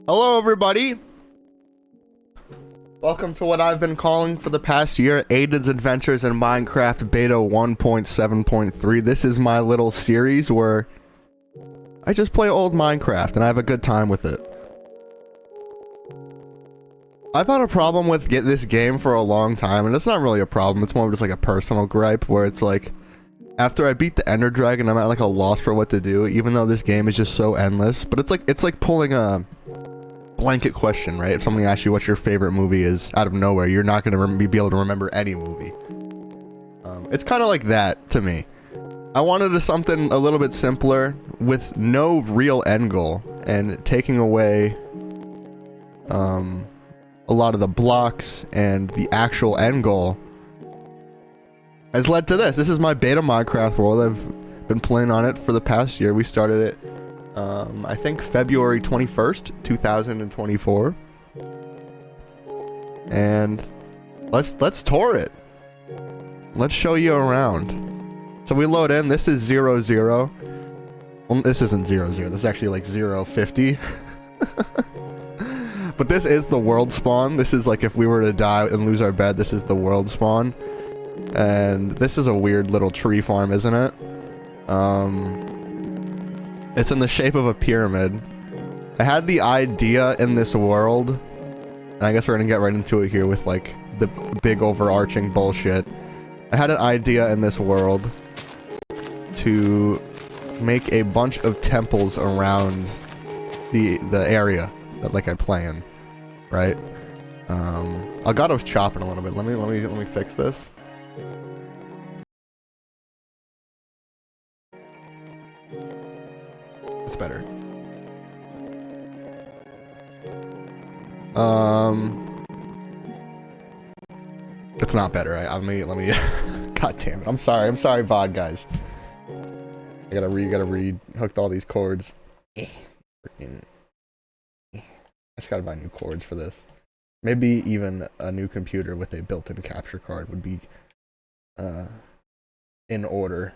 Hello, everybody. Welcome to what I've been calling for the past year, Aiden's Adventures in Minecraft Beta 1.7.3. This is my little series where I just play old Minecraft and I have a good time with it. I've had a problem with this game for a long time, and it's not really a problem, it's more just like a personal gripe where it's like, after I beat the Ender Dragon, I'm at like a loss for what to do, even though this game is just so endless. But it's like pulling a blanket question, right? If somebody asks you what your favorite movie is out of nowhere, you're not going to be able to remember any movie. It's kind of like that to me. I wanted something a little bit simpler with no real end goal and taking away a lot of the blocks and the actual end goal has led to this. This is my beta Minecraft world. I've been playing on it for the past year. We started it I think February 21st, 2024. And let's tour it. Let's show you around. So we load in. This is 0, 0. Well, this isn't 0, 0. This is actually like 0, 50. But this is the world spawn. This is like if we were to die and lose our bed, this is the world spawn. And this is a weird little tree farm, isn't it? It's in the shape of a pyramid. I had the idea in this world, and I guess we're gonna get right into it here with like the big overarching bullshit. I had an idea in this world to make a bunch of temples around the area that like I play in, right? Elgato's chopping a little bit. Let me fix this. It's better. It's not better. Let me God damn it. I'm sorry, VOD guys. I gotta re-hooked all these cords. Freaking. I just gotta buy new cords for this. Maybe even a new computer with a built-in capture card would be in order.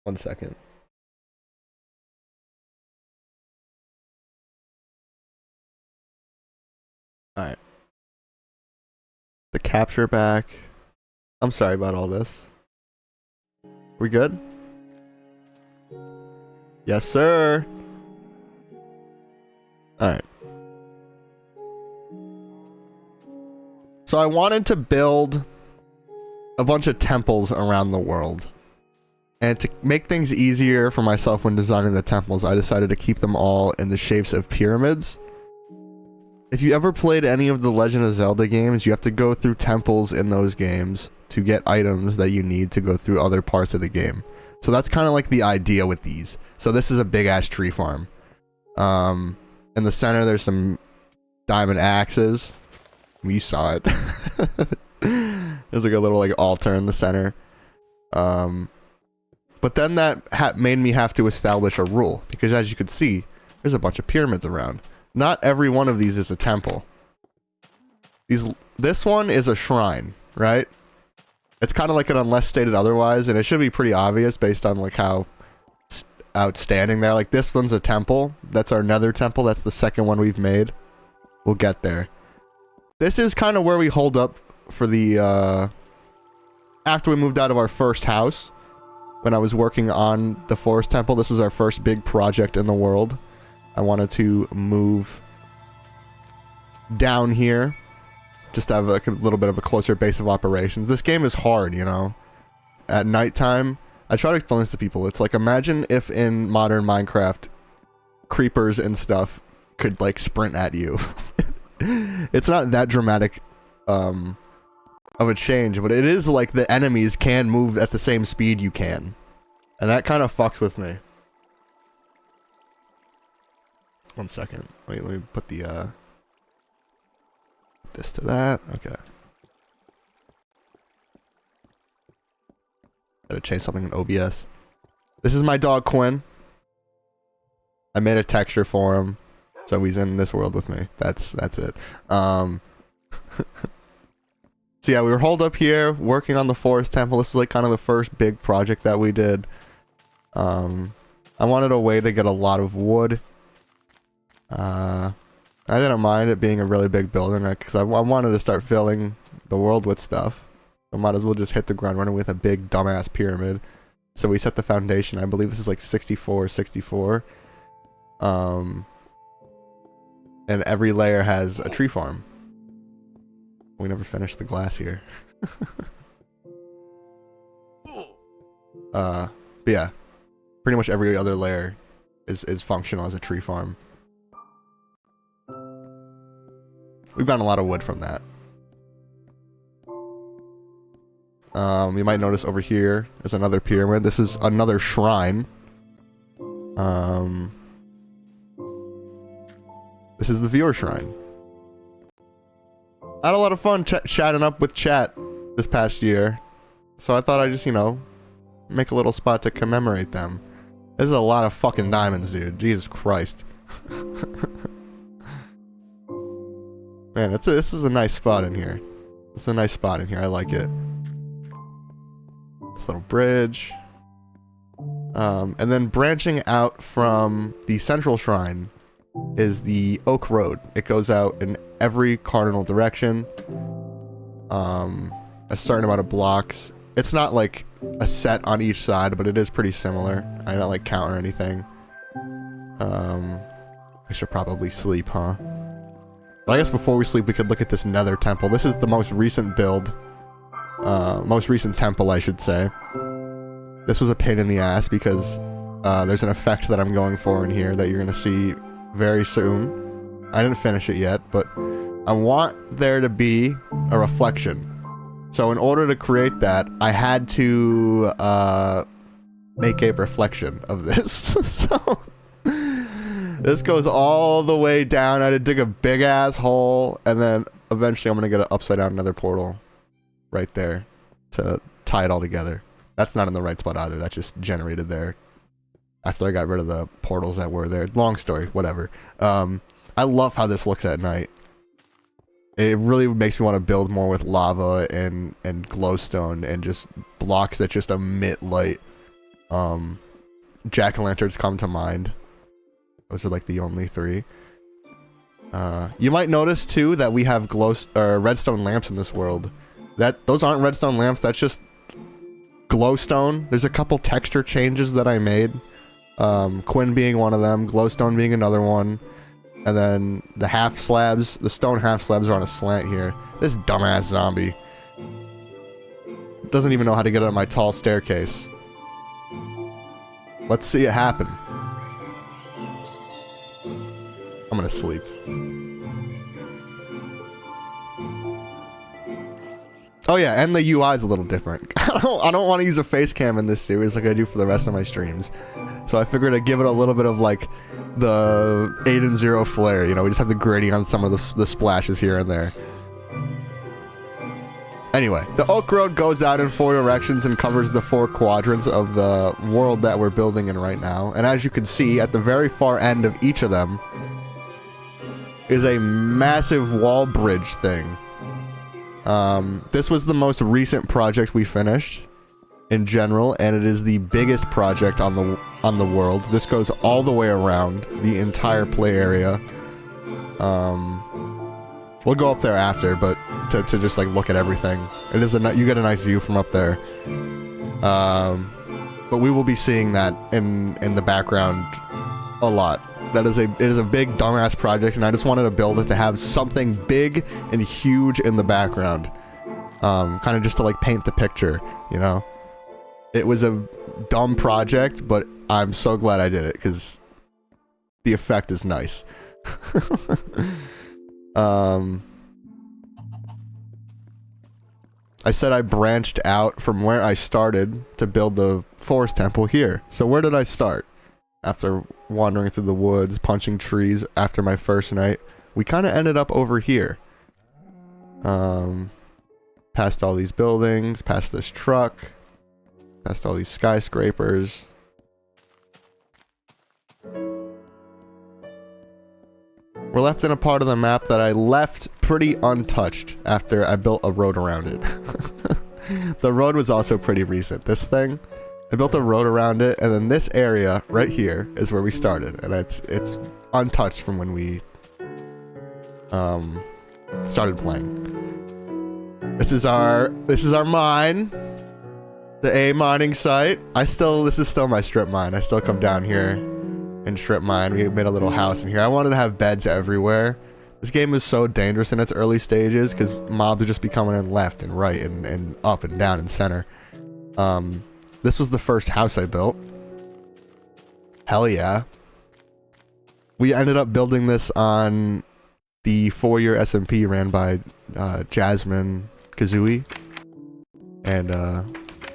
One second. Alright. The capture back. I'm sorry about all this. We good? Yes, sir. Alright. So I wanted to build a bunch of temples around the world. And to make things easier for myself when designing the temples, I decided to keep them all in the shapes of pyramids. If you ever played any of the Legend of Zelda games, you have to go through temples in those games to get items that you need to go through other parts of the game. So that's kind of like the idea with these. So this is a big ass tree farm. In the center there's some diamond axes. You saw it. There's like a little like altar in the center. But then that made me have to establish a rule, because as you can see, there's a bunch of pyramids around. Not every one of these is a temple. This one is a shrine, right? It's kind of like an unless stated otherwise, and it should be pretty obvious based on like how outstanding they're. Like this one's a temple. That's our nether temple. That's the second one we've made. We'll get there. This is kind of where we hold up for the after we moved out of our first house. When I was working on the forest temple, this was our first big project in the world. I wanted to move down here, just to have like a little bit of a closer base of operations. This game is hard, you know. At nighttime, I try to explain this to people. It's like, imagine if in modern Minecraft, creepers and stuff could like sprint at you. It's not that dramatic of a change, but it is like the enemies can move at the same speed you can, and that kind of fucks with me. One second. Wait, let me put the this to that. Okay. Gotta change something in OBS. This is my dog Quinn. I made a texture for him, so he's in this world with me. That's it. So yeah, we were holed up here working on the forest temple. This was like kind of the first big project that we did. I wanted a way to get a lot of wood. I didn't mind it being a really big building because I wanted to start filling the world with stuff. So might as well just hit the ground running with a big dumbass pyramid. So we set the foundation. I believe this is like 64. And every layer has a tree farm. We never finished the glass here. But yeah, pretty much every other layer is functional as a tree farm. We've gotten a lot of wood from that. You might notice over here is another pyramid. This is another shrine. This is the viewer shrine. I had a lot of fun chatting up with chat this past year. So I thought I'd just, you know, make a little spot to commemorate them. This is a lot of fucking diamonds, dude. Jesus Christ. Man, this is a nice spot in here. It's a nice spot in here. I like it. This little bridge. And then branching out from the central shrine is the Oak Road. It goes out in every cardinal direction. A certain amount of blocks. It's not like a set on each side, but it is pretty similar. I don't like count or anything. I should probably sleep, huh? But I guess before we sleep, we could look at this Nether Temple. This is the most recent build. Most recent temple, I should say. This was a pain in the ass because there's an effect that I'm going for in here that you're going to see very soon. I didn't finish it yet, but I want there to be a reflection. So in order to create that, I had to make a reflection of this. So this goes all the way down. I had to dig a big ass hole, and then eventually I'm gonna get an upside down nether portal right there to tie it all together. That's not in the right spot either. That's just generated there after I got rid of the portals that were there. Long story, whatever. I love how this looks at night. It really makes me want to build more with lava and glowstone and just blocks that just emit light. Jack-o'-lanterns come to mind. Those are like the only three. You might notice too that we have redstone lamps in this world. Those aren't redstone lamps, that's just glowstone. There's a couple texture changes that I made. Quinn being one of them, glowstone being another one. And then the half slabs, the stone half slabs are on a slant here. This dumbass zombie doesn't even know how to get up my tall staircase. Let's see it happen. I'm gonna sleep. Oh yeah, and the UI is a little different. I don't want to use a face cam in this series like I do for the rest of my streams. So I figured I'd give it a little bit of like the 8 and 0 flair. You know, we just have the grading on some of the splashes here and there. Anyway, the Oak Road goes out in 4 directions and covers the 4 quadrants of the world that we're building in right now. And as you can see, at the very far end of each of them is a massive wall bridge thing. This was the most recent project we finished in general, and it is the biggest project on the world. This goes all the way around the entire play area. We'll go up there after, but to just like look at everything. It is you get a nice view from up there. But we will be seeing that in the background a lot. It is a big dumbass project, and I just wanted to build it to have something big and huge in the background. Kind of just to like paint the picture, you know? It was a dumb project, but I'm so glad I did it, because the effect is nice. I said I branched out from where I started to build the forest temple here. So where did I start? After wandering through the woods, punching trees after my first night, we kind of ended up over here. Past all these buildings, past this truck, past all these skyscrapers. We're left in a part of the map that I left pretty untouched after I built a road around it. The road was also pretty recent. This thing, I built a road around it, and then this area right here is where we started, and it's untouched from when we started playing. This is our mine, the A mining site. This is still my strip mine. I still come down here and strip mine. We made a little house in here. I wanted to have beds everywhere. This game is so dangerous in its early stages because mobs would just be coming in left and right and up and down and center. This was the first house I built. Hell yeah. We ended up building this on the 4-year SMP ran by Jasmine Kazooie. And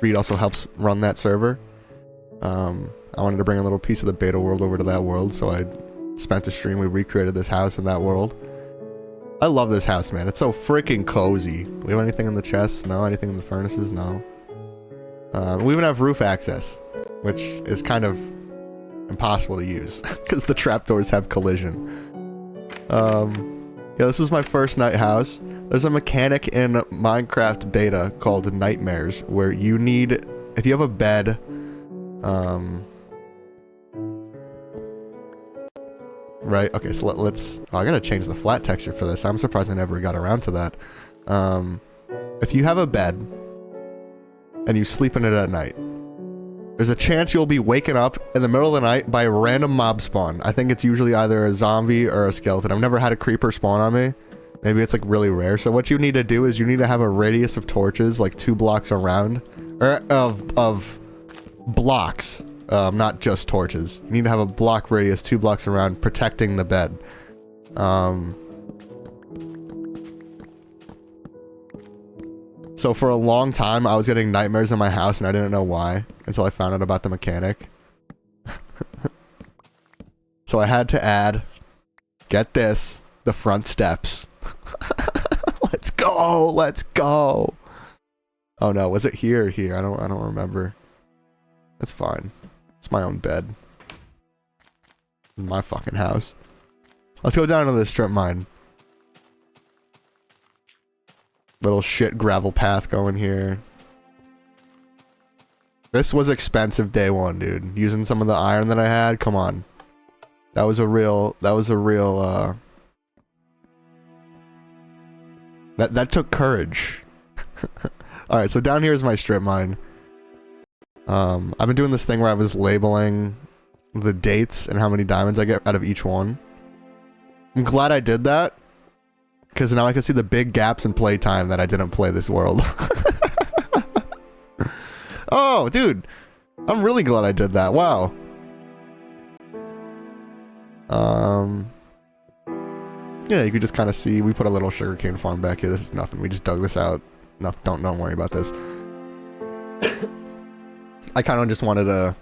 Reed also helps run that server. I wanted to bring a little piece of the beta world over to that world, so I spent a stream. We recreated this house in that world. I love this house, man. It's so freaking cozy. We have anything in the chests? No. Anything in the furnaces? No. We even have roof access, which is kind of impossible to use because the trapdoors have collision. Yeah, this was my first night house. There's a mechanic in Minecraft beta called Nightmares where you need, if you have a bed, right, okay, so let's, oh, I gotta change the flat texture for this. I'm surprised I never got around to that. If you have a bed and you sleep in it at night, there's a chance you'll be waken up in the middle of the night by a random mob spawn. I think it's usually either a zombie or a skeleton. I've never had a creeper spawn on me. Maybe it's like really rare. So what you need to do is you need to have a radius of torches like 2 blocks around, or of blocks, not just torches. You need to have a block radius 2 blocks around protecting the bed. So for a long time, I was getting nightmares in my house and I didn't know why until I found out about the mechanic. So I had to add, get this, the front steps. Let's go, let's go. Oh no, was it here or here? I don't remember. It's fine. It's my own bed. My fucking house. Let's go down to the strip mine. Little shit gravel path going here. This was expensive day one, dude. Using some of the iron that I had, come on. That was a real, that took courage. Alright, so down here is my strip mine. I've been doing this thing where I was labeling the dates and how many diamonds I get out of each one. I'm glad I did that, because now I can see the big gaps in playtime that I didn't play this world. Oh, dude. I'm really glad I did that. Wow. Yeah, you could just kind of see, we put a little sugarcane farm back here. This is nothing. We just dug this out. No, don't worry about this. I kind of just wanted to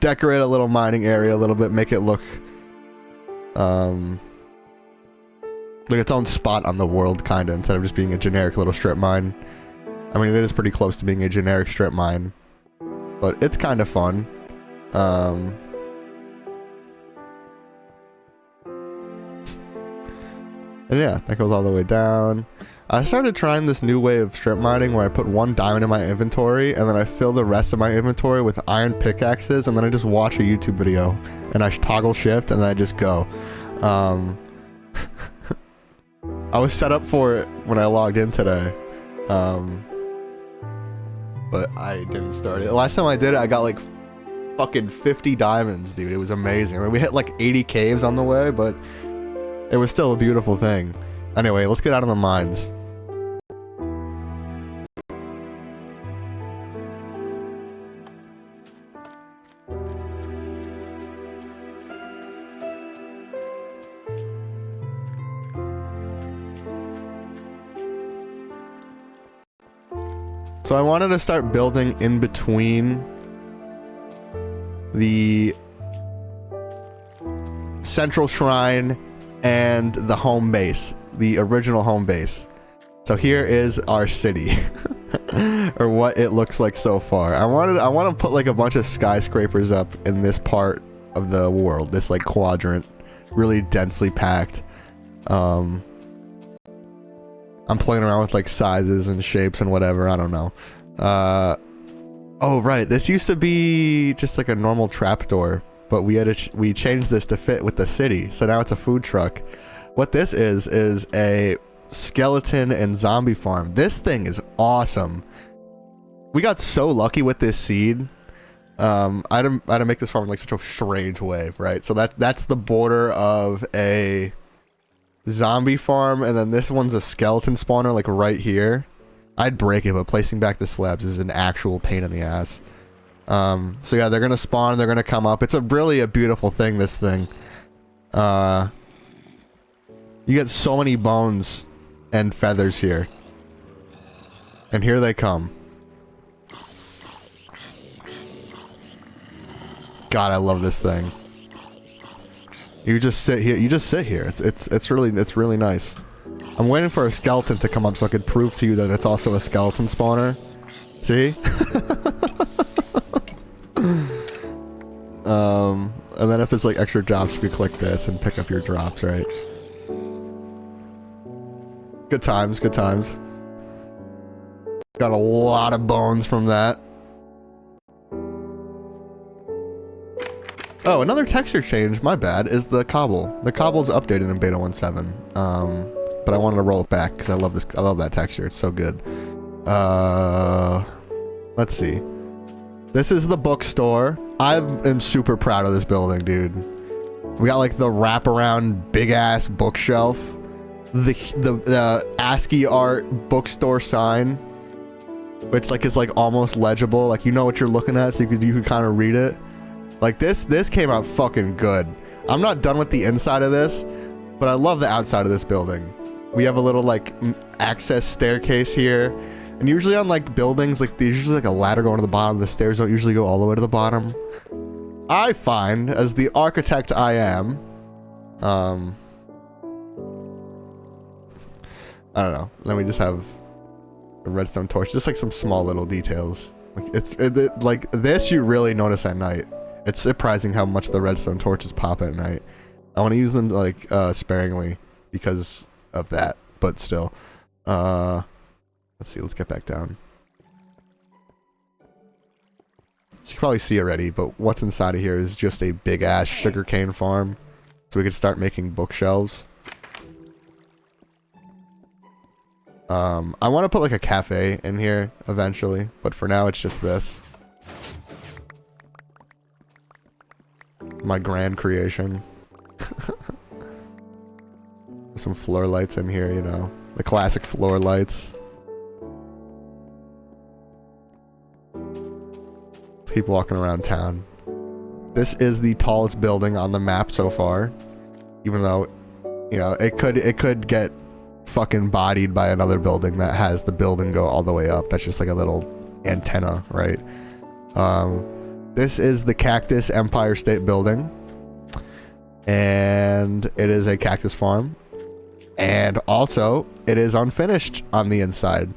decorate a little mining area a little bit, make it look like its own spot on the world, kind of, instead of just being a generic little strip mine. I mean, it is pretty close to being a generic strip mine, but it's kind of fun. And yeah, that goes all the way down. I started trying this new way of strip mining where I put 1 diamond in my inventory and then I fill the rest of my inventory with iron pickaxes, and then I just watch a YouTube video and I toggle shift and then I just go. I was set up for it when I logged in today, but I didn't start it. Last time I did it, I got like fucking 50 diamonds, dude. It was amazing. I mean, we hit like 80 caves on the way, but it was still a beautiful thing. Anyway, let's get out of the mines. So I wanted to start building in between the central shrine and the home base, the original home base. So here is our city, or what it looks like so far. I want to put like a bunch of skyscrapers up in this part of the world, this like quadrant, really densely packed. I'm playing around with like sizes and shapes and whatever, I don't know. Oh, right. This used to be just like a normal trapdoor, but we changed this to fit with the city. So now it's a food truck. What this is a skeleton and zombie farm. This thing is awesome. We got so lucky with this seed. I had to make this farm in like such a strange way, right? So that's the border of a zombie farm, and then this one's a skeleton spawner, like right here. I'd break it, but placing back the slabs is an actual pain in the ass. So yeah, they're gonna spawn, they're gonna come up. It's really a beautiful thing, this thing. You get so many bones and feathers here. And here they come. God, I love this thing. You just sit here. You just sit here. It's really nice. I'm waiting for a skeleton to come up so I could prove to you that it's also a skeleton spawner. See? And then if there's like extra drops, you could click this and pick up your drops, right? Good times, good times. Got a lot of bones from that. Oh, another texture change, my bad, is the cobble. The cobble's updated in beta 1.7. But I wanted to roll it back because I love this. I love that texture. It's so good. Let's see. This is the bookstore. I am super proud of this building, dude. We got like the wraparound big ass bookshelf, the ASCII art bookstore sign, which like is like almost legible. Like you know what you're looking at, so you could kind of read it. Like this came out fucking good. I'm not done with the inside of this, but I love the outside of this building. We have a little like access staircase here, and usually on like buildings, like there's usually like a ladder going to the bottom. The stairs don't usually go all the way to the bottom. I find, as the architect I am, I don't know. Then we just have a redstone torch, just like some small little details. Like like this, you really notice at night. It's surprising how much the redstone torches pop at night. I want to use them like sparingly because of that, but still. Let's see, let's get back down. So you can probably see already, but what's inside of here is just a big ass sugarcane farm. So we could start making bookshelves. I want to put like a cafe in here eventually, but for now it's just this. My grand creation. Some floor lights in here, you know. The classic floor lights. Let's keep walking around town. This is the tallest building on the map so far. Even though, you know, it could get fucking bodied by another building that has the building go all the way up. That's just like a little antenna, right? This is the Cactus Empire State Building, and it is a cactus farm, and also it is unfinished on the inside,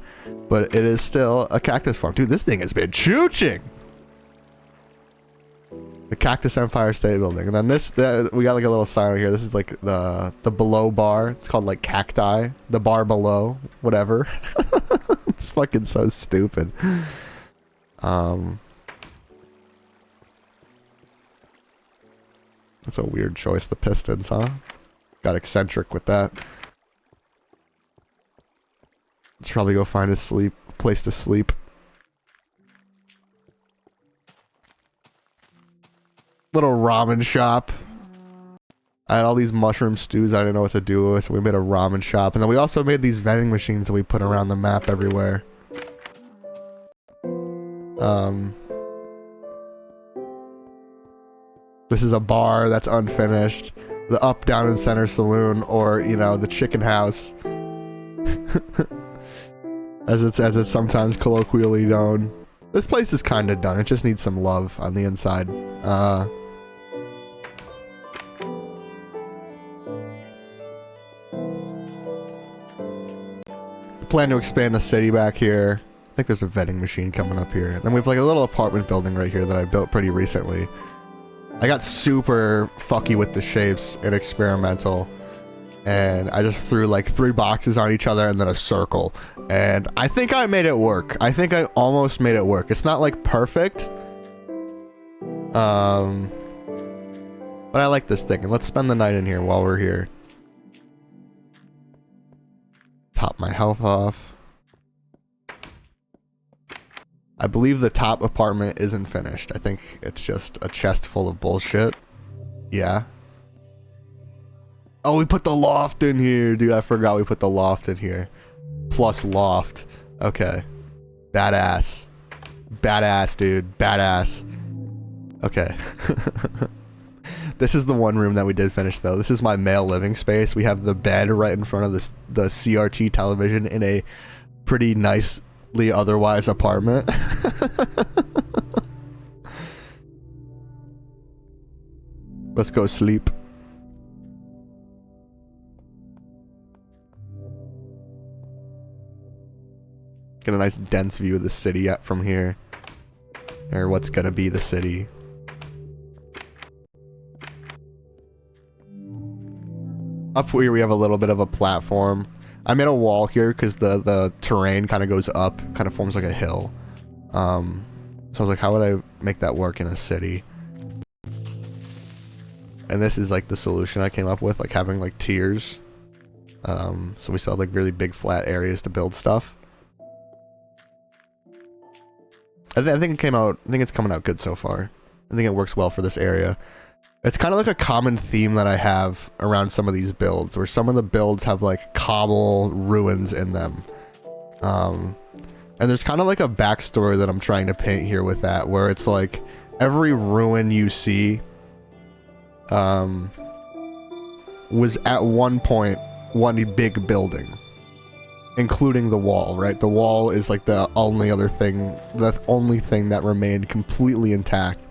but it is still a cactus farm. Dude, this thing has been chooching. The Cactus Empire State Building, and then we got like a little sign right here. This is like the below bar. It's called like cacti, the bar below, whatever. It's fucking so stupid. That's a weird choice, the Pistons, huh? Got eccentric with that. Let's probably go find a place to sleep. Little ramen shop. I had all these mushroom stews I didn't know what to do with, so we made a ramen shop. And then we also made these vending machines that we put around the map everywhere. This is a bar that's unfinished. The Up, Down, and Center Saloon, or, you know, the Chicken House. as it's sometimes colloquially known. This place is kind of done. It just needs some love on the inside. Plan to expand the city back here. I think there's a vending machine coming up here. Then we have like a little apartment building right here that I built pretty recently. I got super fucky with the shapes and experimental. and I just threw like 3 boxes on each other and then a circle. And I think I made it work. I think I almost made it work. It's not like perfect. But I like this thing. And let's spend the night in here while we're here. Top my health off. I believe the top apartment isn't finished. I think it's just a chest full of bullshit. Yeah. Oh, we put the loft in here. Dude, I forgot we put the loft in here. Plus loft. Okay. Badass. Badass, dude. Badass. Okay. This is the one room that we did finish, though. This is my male living space. We have the bed right in front of the CRT television in a pretty nicely otherwise apartment. Let's go sleep. Get a nice dense view of the city from here. Or what's gonna be the city. Up here we have a little bit of a platform. I made a wall here because the terrain kind of goes up, kind of forms like a hill. So I was like, how would I make that work in a city? And this is like the solution I came up with, like having like tiers. So we still have like really big flat areas to build stuff. I think it came out. I think it's coming out good so far. I think it works well for this area. It's kind of like a common theme that I have around some of these builds, where some of the builds have like cobble ruins in them. And there's kind of like a backstory that I'm trying to paint here with that, where it's like every ruin you see was at one point one big building. Including the wall, right? The wall is like the only thing that remained completely intact.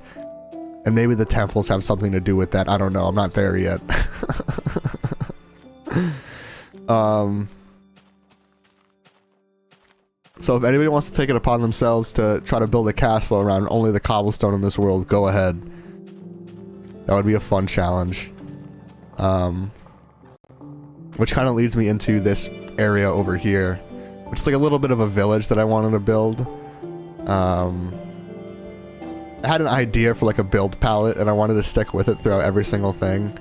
And maybe the temples have something to do with that. I don't know. I'm not there yet. So if anybody wants to take it upon themselves to try to build a castle around only the cobblestone in this world, go ahead. That would be a fun challenge. Which kind of leads me into this area over here, which is like a little bit of a village that I wanted to build. I had an idea for like a build palette, and I wanted to stick with it throughout every single thing.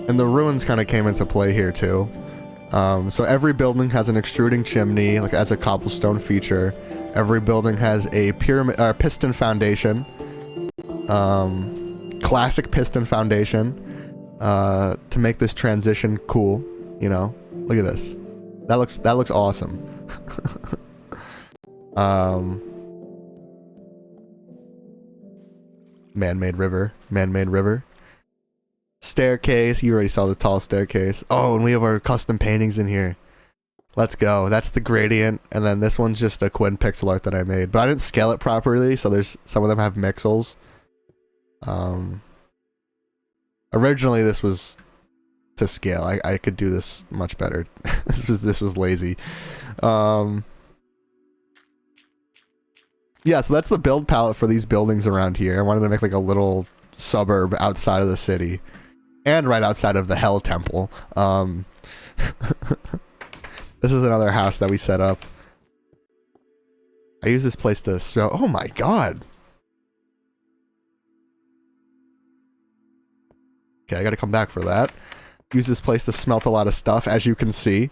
And the ruins kind of came into play here too. So every building has an extruding chimney, like as a cobblestone feature. Every building has a piston foundation, classic piston foundation, to make this transition cool. You know, look at this. That looks awesome. Man-made river. Staircase. You already saw the tall staircase. Oh, and we have our custom paintings in here. Let's go. That's the gradient, and then this one's just a Quinn pixel art that I made, but I didn't scale it properly, so there's some of them have mixels. Originally this was to scale. I could do this much better. this was lazy. Yeah, so that's the build palette for these buildings around here. I wanted to make like a little suburb outside of the city and right outside of the Hell Temple. This is another house that we set up. I use this place to smell. Oh my god. Okay, I gotta come back for that. Use this place to smelt a lot of stuff, as you can see.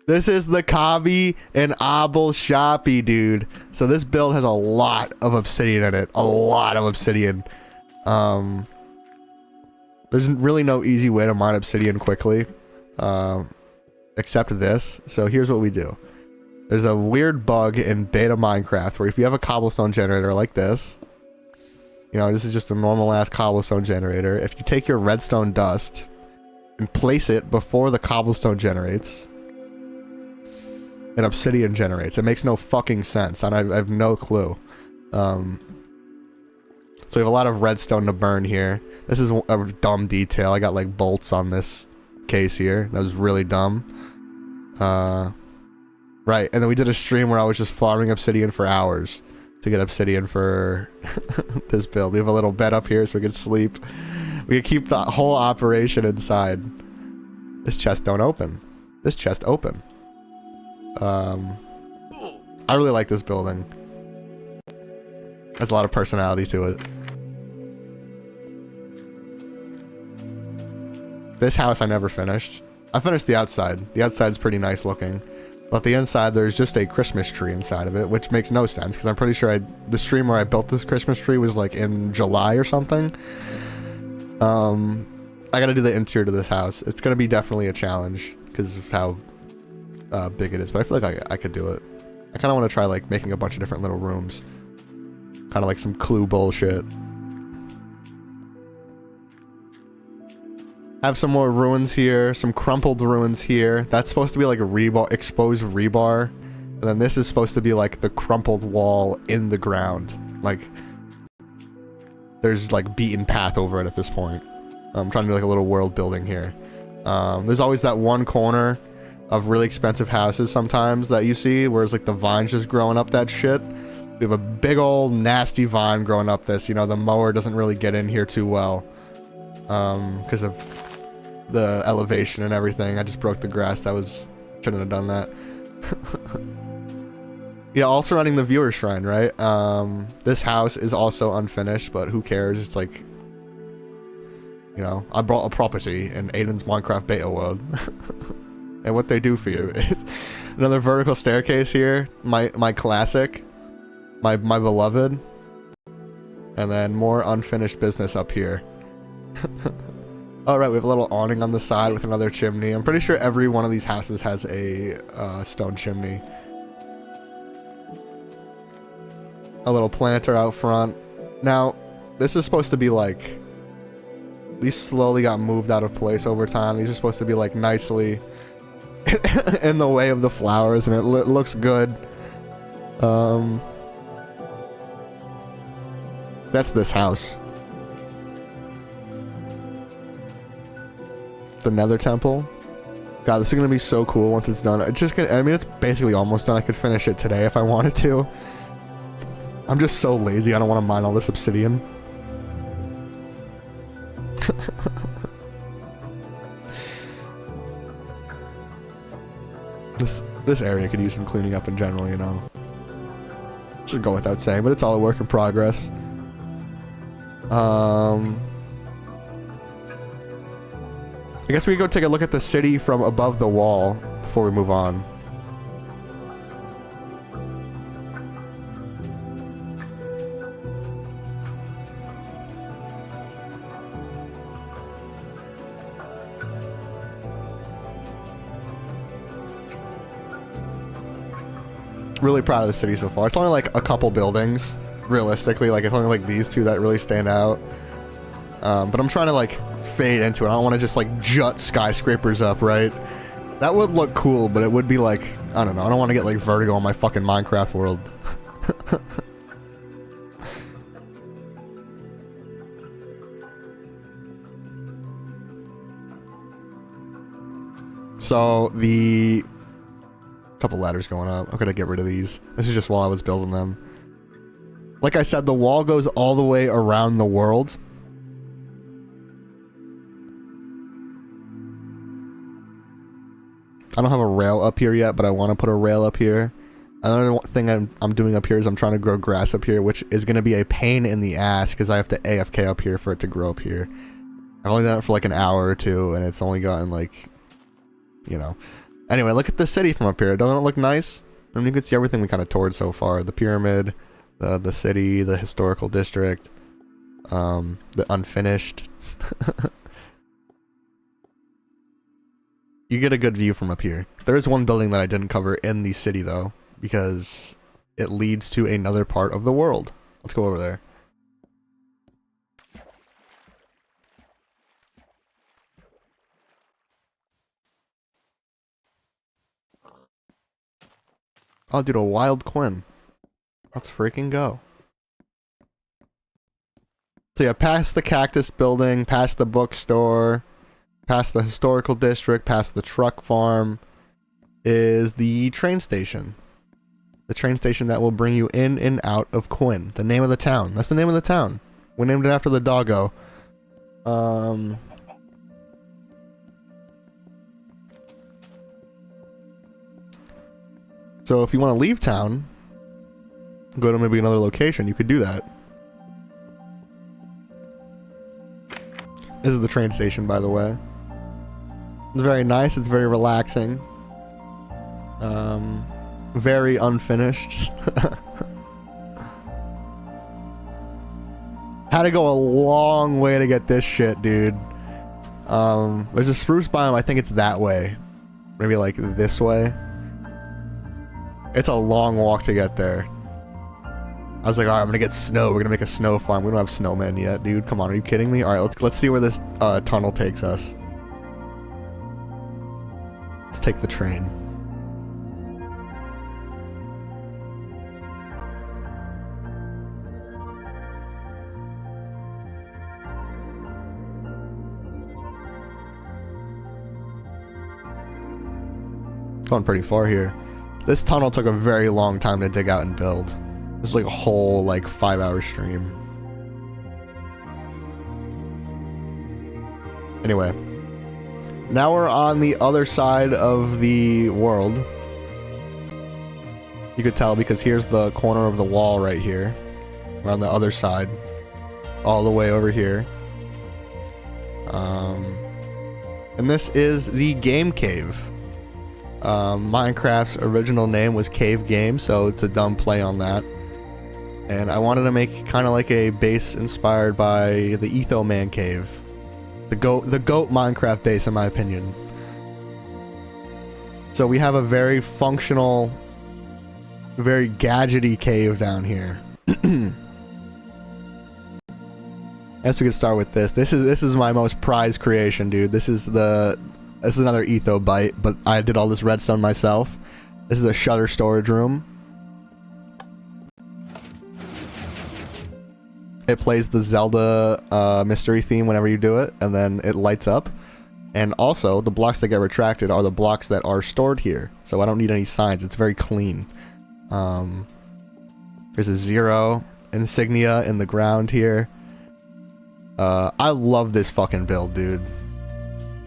This is the Kavi and Abel Shoppy, dude. So this build has a lot of obsidian in it. A lot of obsidian. There's really no easy way to mine obsidian quickly. Except this. So here's what we do. There's a weird bug in beta Minecraft where if you have a cobblestone generator like this, you know, this is just a normal ass cobblestone generator. If you take your redstone dust and place it before the cobblestone generates, an obsidian generates. It makes no fucking sense, and I have no clue. So we have a lot of redstone to burn here. This is a dumb detail. I got like bolts on this case here. That was really dumb. Right, and then we did a stream where I was just farming obsidian for hours to get obsidian for this build. We have a little bed up here so we can sleep. We could keep the whole operation inside. This chest don't open. This chest open. I really like this building. Has a lot of personality to it. This house I never finished. I finished the outside. The outside's pretty nice looking. But the inside, there's just a Christmas tree inside of it, which makes no sense, because I'm pretty sure the stream where I built this Christmas tree was like in July or something. I gotta do the interior to this house. It's gonna be definitely a challenge, because of how big it is, but I feel like I could do it. I kind of want to try like making a bunch of different little rooms. Kind of like some Clue bullshit. Have some more ruins here, some crumpled ruins here. That's supposed to be like a rebar, exposed rebar. And then this is supposed to be like the crumpled wall in the ground. Like, there's like beaten path over it at this point. I'm trying to do like a little world building here. There's always that one corner of really expensive houses sometimes that you see, where it's like the vine's just growing up that shit. We have a big old nasty vine growing up this, you know, the mower doesn't really get in here too well. Because of the elevation and everything. I just broke the grass. Shouldn't have done that. Yeah, all surrounding the viewer shrine, right? This house is also unfinished, but who cares? It's like, you know, I brought a property in Aiden's Minecraft beta world. And what they do for you is another vertical staircase here. My classic. My beloved. And then more unfinished business up here. Alright, we have a little awning on the side with another chimney. I'm pretty sure every one of these houses has a stone chimney. A little planter out front. Now, this is supposed to be like... These slowly got moved out of place over time. These are supposed to be like nicely in the way of the flowers, and it looks good. That's this house. The Nether Temple. God, this is gonna be so cool once it's done. It's just gonna, I mean, it's basically almost done. I could finish it today if I wanted to. I'm just so lazy. I don't want to mine all this obsidian. This area could use some cleaning up in general, you know. Should go without saying, but it's all a work in progress. I guess we could go take a look at the city from above the wall before we move on. Really proud of the city so far. It's only like a couple buildings, realistically. Like, it's only like these two that really stand out. But I'm trying to like fade into it. I don't want to just like jut skyscrapers up, right? That would look cool, but it would be like, I don't know. I don't want to get like vertigo on my fucking Minecraft world. So the couple ladders going up. I'm gonna get rid of these. This is just while I was building them. Like I said, the wall goes all the way around the world. I don't have a rail up here yet, but I want to put a rail up here. Another thing I'm doing up here is I'm trying to grow grass up here, which is going to be a pain in the ass because I have to AFK up here for it to grow up here. I've only done it for like an hour or two, and it's only gotten like, you know. Anyway, look at the city from up here. Doesn't it look nice? I mean, you can see everything we kind of toured so far. The pyramid, the city, the historical district, the unfinished. You get a good view from up here. There is one building that I didn't cover in the city, though, because it leads to another part of the world. Let's go over there. Oh, dude, a wild Quinn. Let's freaking go. So yeah, past the cactus building, past the bookstore, past the historical district, past the truck farm, is the train station. The train station that will bring you in and out of Quinn. The name of the town. That's the name of the town. We named it after the doggo. So if you want to leave town, go to maybe another location, you could do that. This is the train station, by the way. It's very nice, it's very relaxing. Very unfinished. Had to go a long way to get this shit, dude. There's a spruce biome, I think it's that way. Maybe like this way. It's a long walk to get there. I was like, alright, I'm gonna get snow. We're gonna make a snow farm. We don't have snowmen yet, dude. Come on, are you kidding me? Alright, let's see where this tunnel takes us. Let's take the train. Going pretty far here. This tunnel took a very long time to dig out and build. This is like a whole like 5-hour stream. Anyway, now we're on the other side of the world. You could tell because here's the corner of the wall right here. We're on the other side, all the way over here. And this is the Game Cave. Minecraft's original name was Cave Game, so it's a dumb play on that. And I wanted to make kind of like a base inspired by the Etho Man Cave. The goat Minecraft base, in my opinion. So we have a very functional, very gadgety cave down here. Guess we could start with this. This is my most prized creation, dude. This is another Etho bite, but I did all this redstone myself. This is a shutter storage room. It plays the Zelda mystery theme whenever you do it, and then it lights up. And also, the blocks that get retracted are the blocks that are stored here. So I don't need any signs. It's very clean. There's a 0 insignia in the ground here. I love this fucking build, dude.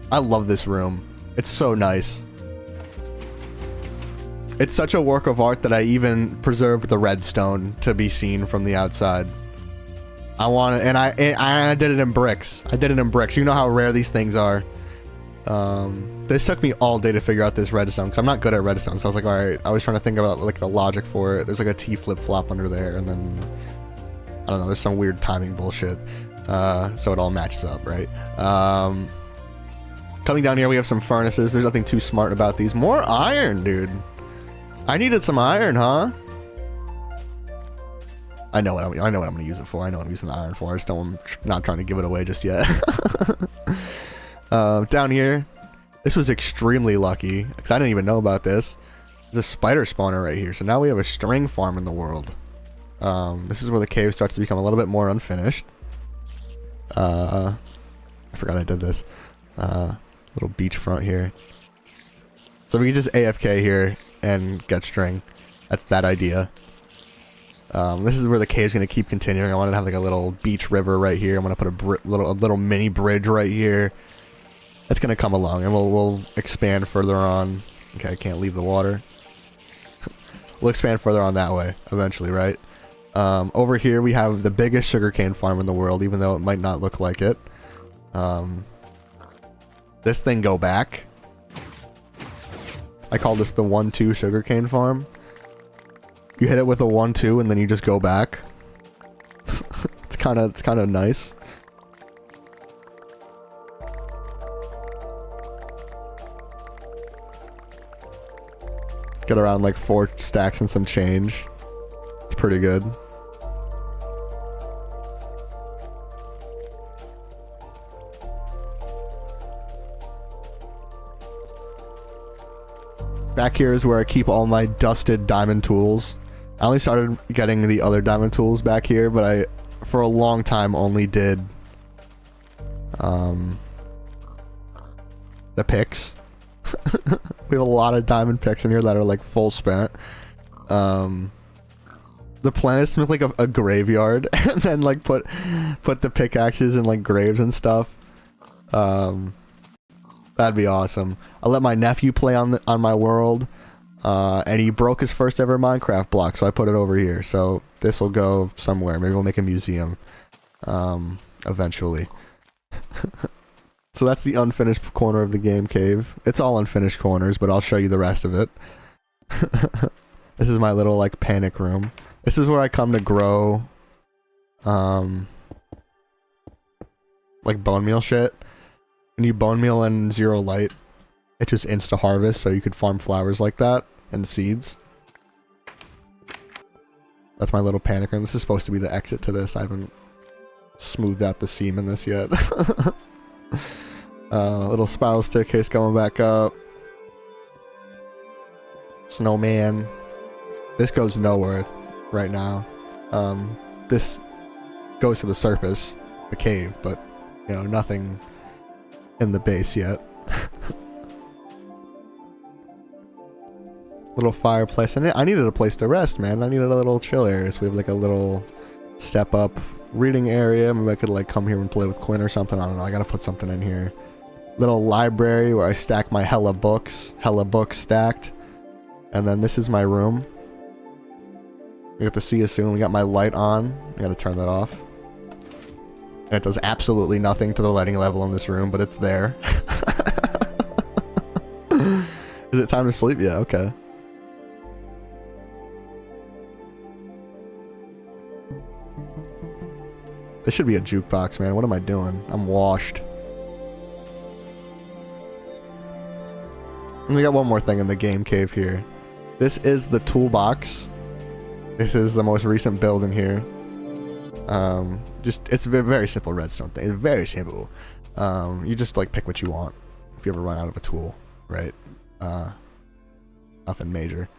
I love this room. It's so nice. It's such a work of art that I even preserved the redstone to be seen from the outside. I did it in bricks. I did it in bricks. You know how rare these things are. This took me all day to figure out this redstone because I'm not good at redstone. So I was like, all right. I was trying to think about like the logic for it. There's like a T flip flop under there, and then I don't know. There's some weird timing bullshit. So it all matches up, right? Coming down here, we have some furnaces. There's nothing too smart about these. More iron, dude. I needed some iron, huh? I know what I'm gonna use it for. I know what I'm using the iron for. I just don't. I'm not trying to give it away just yet. Down here, this was extremely lucky because I didn't even know about this. There's a spider spawner right here. So now we have a string farm in the world. This is where the cave starts to become a little bit more unfinished. I forgot I did this. Little beachfront here. So we can just AFK here and get string. That's that idea. This is where the cave's gonna keep continuing. I want to have like a little beach river right here. I'm gonna put a little mini bridge right here. That's gonna come along, and we'll expand further on. Okay, I can't leave the water. We'll expand further on that way eventually, right? Over here we have the biggest sugarcane farm in the world, even though it might not look like it. This thing go back. I call this the 1-2 sugarcane farm. You hit it with a 1-2 and then you just go back. it's kind of nice. Get around like 4 stacks and some change. It's pretty good. Back here is where I keep all my dusted diamond tools. I only started getting the other diamond tools back here, but I, for a long time, only did the picks. We have a lot of diamond picks in here that are like full spent. The plan is to make like a graveyard and then like put the pickaxes in like graves and stuff. That'd be awesome. I let my nephew play on my world, and he broke his first ever Minecraft block, so I put it over here. So this will go somewhere. Maybe we'll make a museum, eventually. So that's the unfinished corner of the game cave. It's all unfinished corners, but I'll show you the rest of it. This is my little like panic room. This is where I come to grow, like bone meal shit. When you bone meal in zero light, it just insta harvest, so you could farm flowers like that and seeds. That's my little panic room. This is supposed to be the exit to this. I haven't smoothed out the seam in this yet. Little spiral staircase going back up. Snowman. This goes nowhere right now. This goes to the surface, the cave, but you know, nothing in the base yet. Little fireplace. And I needed a place to rest, man. I needed a little chill area. So we have like a little step up reading area. Maybe I could like come here and play with Quinn or something. I don't know. I gotta put something in here. Little library where I stack my hella books stacked. And then this is my room. You have to see us soon. We got my light on. I gotta turn that off. And it does absolutely nothing to the lighting level in this room, but it's there. Is it time to sleep? Yeah, okay. This should be a jukebox, man. What am I doing? I'm washed. And we got one more thing in the game cave here. This is the toolbox. This is the most recent build in here. It's a very simple redstone thing. It's very simple. You just like pick what you want if you ever run out of a tool, right? Nothing major.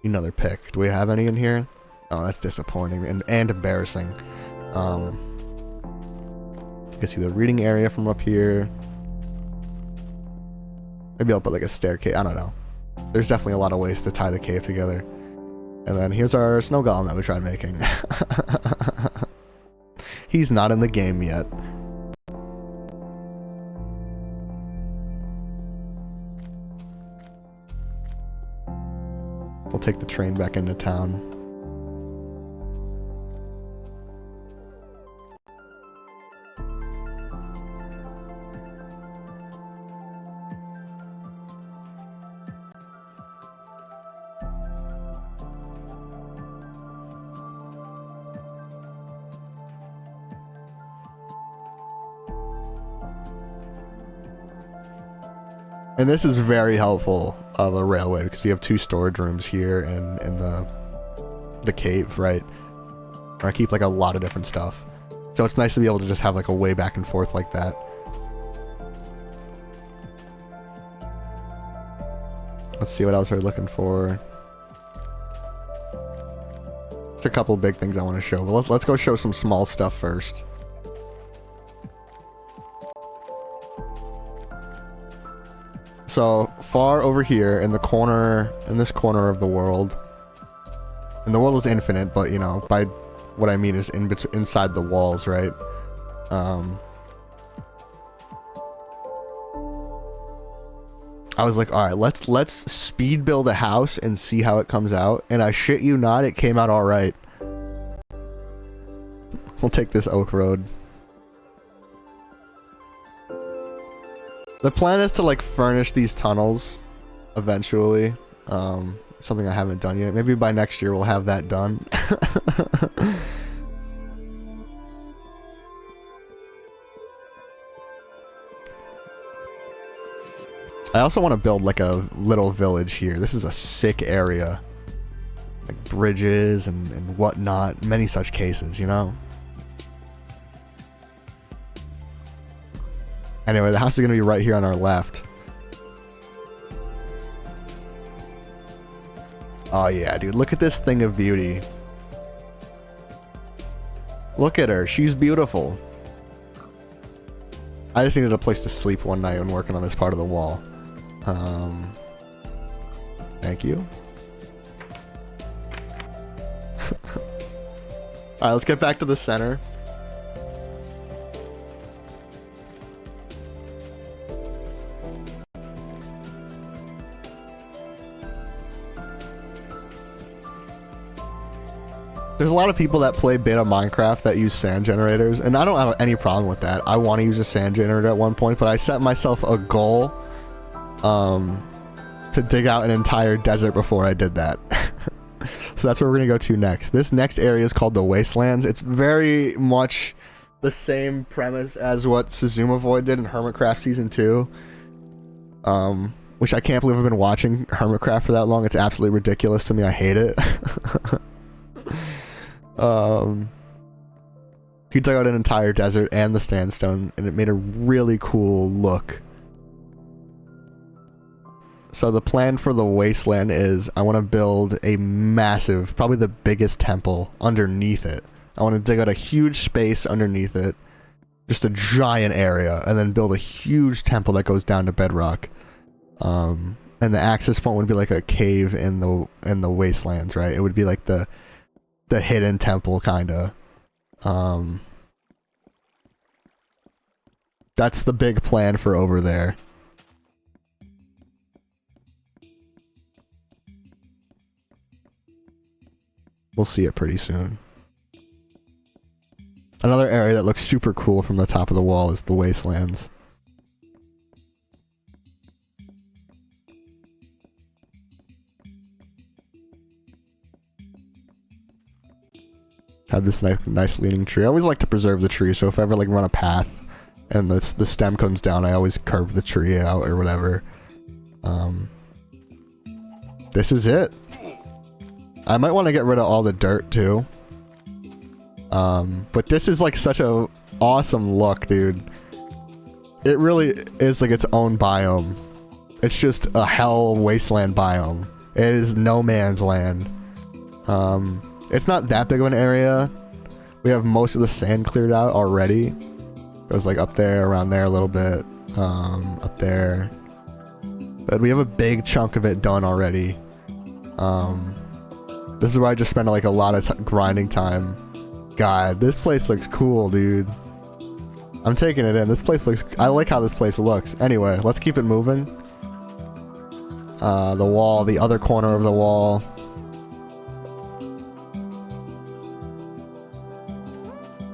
Another pick. Do we have any in here? Oh, that's disappointing and embarrassing. You can see the reading area from up here. Maybe I'll put like a staircase. I don't know. There's definitely a lot of ways to tie the cave together. And then here's our snow golem that we tried making. He's not in the game yet. We'll take the train back into town. And this is very helpful of a railway because we have 2 storage rooms here and in the cave, right? Where I keep like a lot of different stuff. So it's nice to be able to just have like a way back and forth like that. Let's see what else we're looking for. There's a couple big things I want to show, but let's go show some small stuff first. So far over here in the corner, in this corner of the world, and the world is infinite, but you know, by what I mean is inside the walls, right? I was like, all right, let's speed build a house and see how it comes out. And I shit you not, it came out all right. We'll take this oak road. The plan is to like furnish these tunnels eventually. Something I haven't done yet. Maybe by next year we'll have that done. I also want to build like a little village here. This is a sick area. Like bridges and whatnot. Many such cases, you know? Anyway, the house is going to be right here on our left. Oh yeah, dude. Look at this thing of beauty. Look at her. She's beautiful. I just needed a place to sleep one night when working on this part of the wall. Thank you. Alright, let's get back to the center. There's a lot of people that play beta Minecraft that use sand generators, and I don't have any problem with that. I want to use a sand generator at one point, but I set myself a goal to dig out an entire desert before I did that. So that's where we're going to go to next. This next area is called the Wastelands. It's very much the same premise as what Suzuma Void did in Hermitcraft Season 2. Which I can't believe I've been watching Hermitcraft for that long. It's absolutely ridiculous to me. I hate it. He dug out an entire desert and the sandstone, and it made a really cool look. So the plan for the wasteland is I want to build a massive, probably the biggest temple underneath it. I want to dig out a huge space underneath it, just a giant area, and then build a huge temple that goes down to bedrock. And the access point would be like a cave in the wastelands, right? It would be like the hidden temple, kinda. That's the big plan for over there. We'll see it pretty soon. Another area that looks super cool from the top of the wall is the wastelands. Have this nice leaning tree. I always like to preserve the tree, so if I ever like run a path and the stem comes down, I always curve the tree out or whatever. This is it. I might want to get rid of all the dirt too. But this is like such a awesome look, dude. It really is like its own biome. It's just a hell wasteland biome. It is no man's land. It's not that big of an area. We have most of the sand cleared out already. Goes like up there, around there a little bit, up there. But we have a big chunk of it done already. This is where I just spent like a lot of grinding time. God, this place looks cool, dude. I'm taking it in. This place looks... I like how this place looks. Anyway, let's keep it moving. The wall, the other corner of the wall.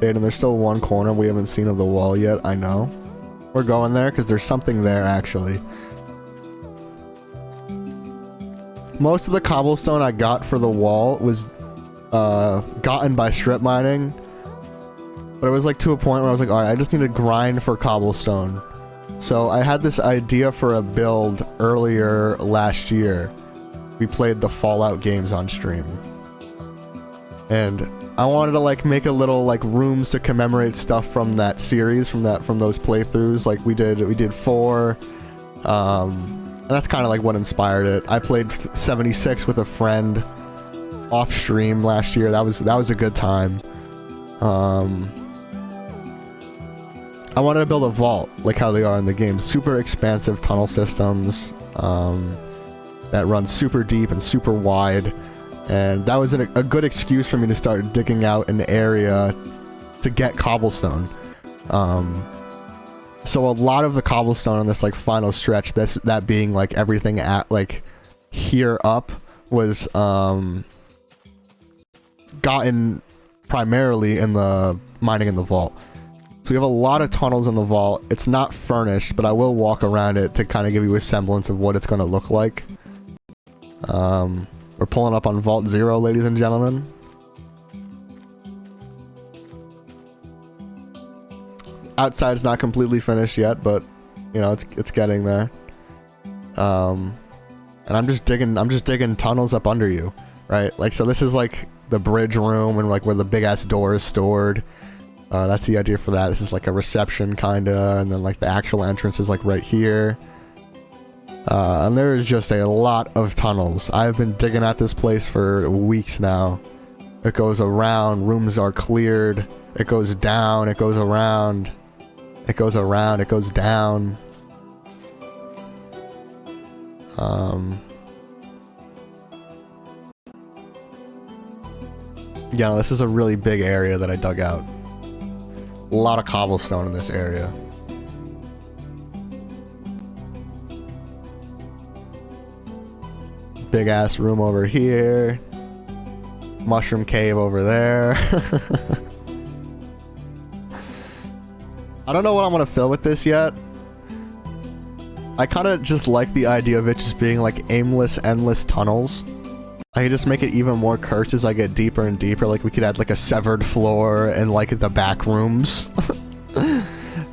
And there's still one corner we haven't seen of the wall yet, I know. We're going there because there's something there, actually. Most of the cobblestone I got for the wall was gotten by strip mining. But it was like to a point where I was like, alright, I just need to grind for cobblestone. So I had this idea for a build earlier last year. We played the Fallout games on stream. And I wanted to like make a little like rooms to commemorate stuff from that series, from those playthroughs. Like we did 4. And that's kind of like what inspired it. I played 76 with a friend off stream last year. That was a good time. I wanted to build a vault like how they are in the game. Super expansive tunnel systems that run super deep and super wide. And that was a good excuse for me to start digging out an area to get cobblestone. So a lot of the cobblestone on this like final stretch, that being like everything at like here up, was gotten primarily in the mining in the vault. So we have a lot of tunnels in the vault. It's not furnished, but I will walk around it to kind of give you a semblance of what it's going to look like. We're pulling up on Vault 0, ladies and gentlemen. Outside's not completely finished yet, but you know it's getting there. And I'm just digging tunnels up under you, right? Like, so this is like the bridge room and like where the big ass door is stored. That's the idea for that. This is like a reception kinda, and then like the actual entrance is like right here. And there is just a lot of tunnels. I've been digging at this place for weeks now. It goes around, rooms are cleared, it goes down, it goes around, it goes around, it goes down. Yeah, no, this is a really big area that I dug out. A lot of cobblestone in this area. Big ass room over here. Mushroom cave over there. I don't know what I'm gonna fill with this yet. I kind of just like the idea of it just being like aimless, endless tunnels. I could just make it even more cursed as I get deeper and deeper. Like we could add like a severed floor and like the back rooms.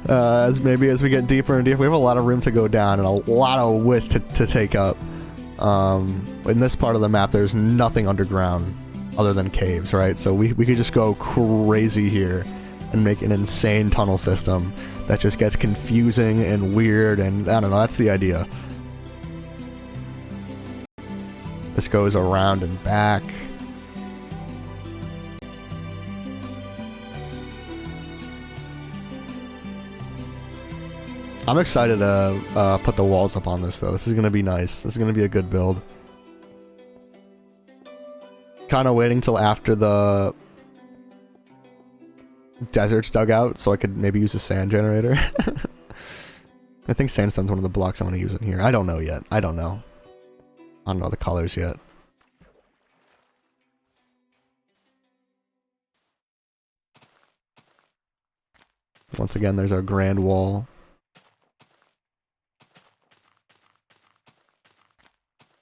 As we get deeper and deeper, we have a lot of room to go down and a lot of width to take up. In this part of the map, there's nothing underground other than caves, right? So we could just go crazy here and make an insane tunnel system that just gets confusing and weird, and I don't know, that's the idea. This goes around and back. I'm excited to put the walls up on this though. This is gonna be nice. This is gonna be a good build. Kind of waiting till after the desert's dug out so I could maybe use a sand generator. I think sandstone's one of the blocks I'm gonna use in here. I don't know yet. I don't know the colors yet. Once again, there's our grand wall.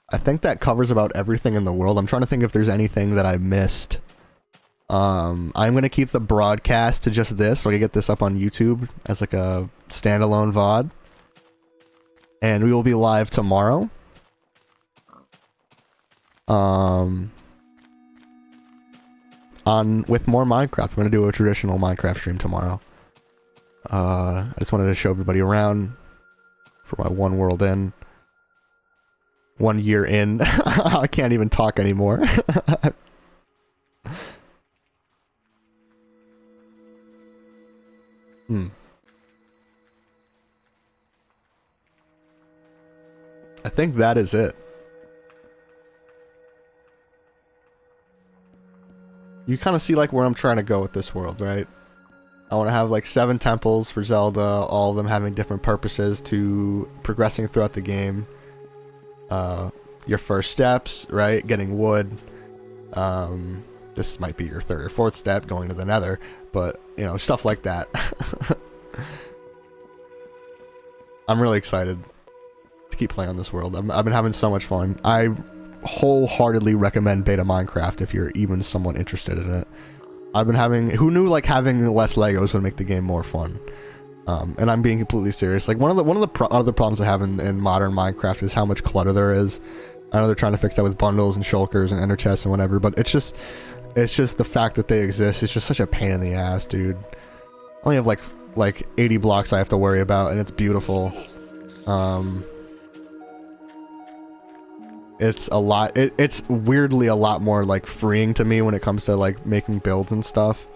I think that covers about everything in the world. I'm trying to think if there's anything that I missed. I'm gonna keep the broadcast to just this, so I can get this up on YouTube as like a standalone VOD. And we will be live tomorrow. With more Minecraft. I'm gonna do a traditional Minecraft stream tomorrow. I just wanted to show everybody around for my 1 world in. 1 year in. I can't even talk anymore. I think that is it. You kind of see like where I'm trying to go with this world, right? I want to have like 7 temples for Zelda, all of them having different purposes to progressing throughout the game. Your first steps, right? Getting wood. This might be your 3rd or 4th step, going to the nether, but, you know, stuff like that. I'm really excited to keep playing on this world. I've been having so much fun. I wholeheartedly recommend beta Minecraft if you're even somewhat interested in it. I've been having... Who knew, like, having less Legos would make the game more fun? And I'm being completely serious. Like, one of the other problems I have in modern Minecraft is how much clutter there is. I know they're trying to fix that with bundles and shulkers and ender chests and whatever, but it's just the fact that they exist. It's just such a pain in the ass, dude. I only have like 80 blocks I have to worry about, and it's beautiful. It's a lot. It's weirdly a lot more like freeing to me when it comes to like making builds and stuff.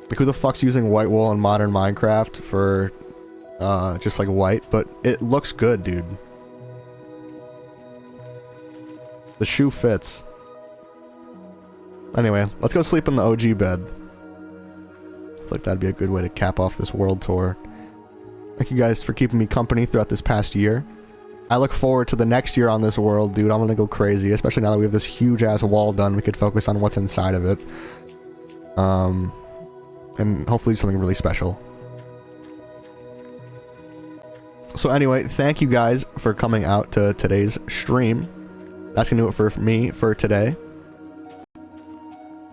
Like, who the fuck's using white wool in modern Minecraft for just like white? But it looks good, dude. The shoe fits. Anyway, let's go sleep in the OG bed. I feel like that'd be a good way to cap off this world tour. Thank you guys for keeping me company throughout this past year. I look forward to the next year on this world, dude. I'm gonna go crazy, especially now that we have this huge ass wall done. We could focus on what's inside of it. And hopefully something really special. So anyway, thank you guys for coming out to today's stream. That's gonna do it for me for today.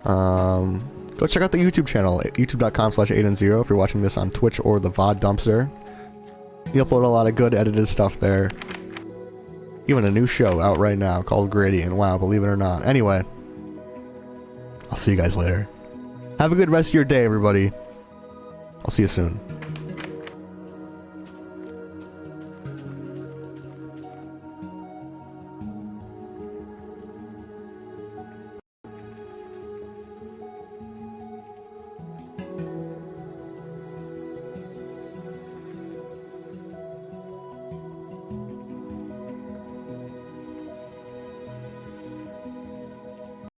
Go check out the YouTube channel, youtube.com/AidenZero if you're watching this on Twitch or the VOD Dumpster. We upload a lot of good edited stuff there. Even a new show out right now called Gradient. Wow, believe it or not. Anyway, I'll see you guys later. Have a good rest of your day, everybody. I'll see you soon.